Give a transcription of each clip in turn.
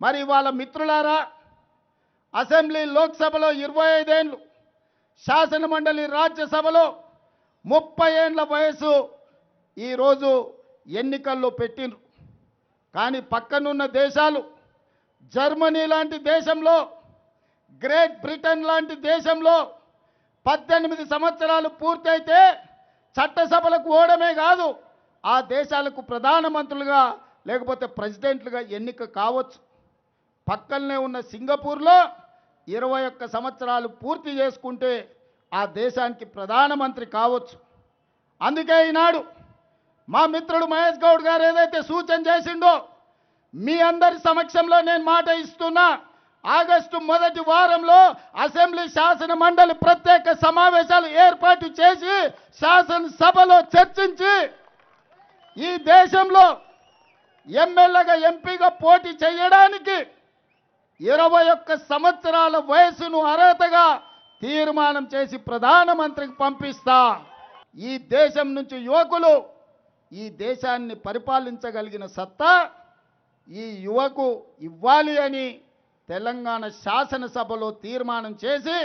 మరి వాళ్ళ మిత్రులారా, అసెంబ్లీ లోక్సభలో 25 ఏళ్ళు, శాసనమండలి రాజ్యసభలో 30 ఏళ్ల వయసు ఈరోజు ఎన్నికల్లో పెట్టిండ్రు. కానీ పక్కనున్న దేశాలు, జర్మనీ లాంటి దేశంలో, గ్రేట్ బ్రిటన్ లాంటి దేశంలో 18 సంవత్సరాలు పూర్తయితే చట్టసభలకు ఓడమే కాదు, ఆ దేశాలకు ప్రధానమంత్రులుగా లేకపోతే ప్రెసిడెంట్లుగా ఎన్నిక కావచ్చు. పక్కనే ఉన్న సింగపూర్లో 21 సంవత్సరాలు పూర్తి చేసుకుంటే ఆ దేశానికి ప్రధానమంత్రి కావచ్చు. అందుకే ఈనాడు మా మిత్రుడు మహేష్ గౌడ్ గారు ఏదైతే సూచన చేసిండో మీ అందరి సమక్షంలో నేను మాట ఇస్తున్నా. ఆగస్టు మొదటి వారంలో అసెంబ్లీ శాసన మండలి ప్రత్యేక సమావేశాలు ఏర్పాటు చేసి శాసనసభలో చర్చించి ఈ దేశంలో ఎమ్మెల్యేగా ఎంపీగా పోటీ చేయడానికి 21 సంవత్సరాల వయసును అర్హతగా తీర్మానం చేసి ప్రధానమంత్రికి పంపిస్తా. ఈ దేశం నుంచి యువకులు ఈ దేశాన్ని పరిపాలించగలిగిన సత్తా ఈ యువకు ఇవ్వాలి అని తెలంగాణ శాసనసభలో తీర్మానం చేసి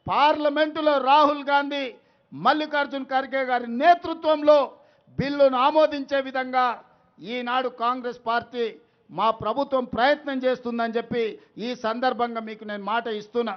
పార్లమెంటులో రాహుల్ గాంధీ, మల్లికార్జున్ ఖర్గే గారి నేతృత్వంలో బిల్లును ఆమోదించే విధంగా ఈనాడు కాంగ్రెస్ పార్టీ, మా ప్రభుత్వం ప్రయత్నం చేస్తుందని చెప్పి ఈ సందర్భంగా మీకు నేను మాట ఇస్తున్నా.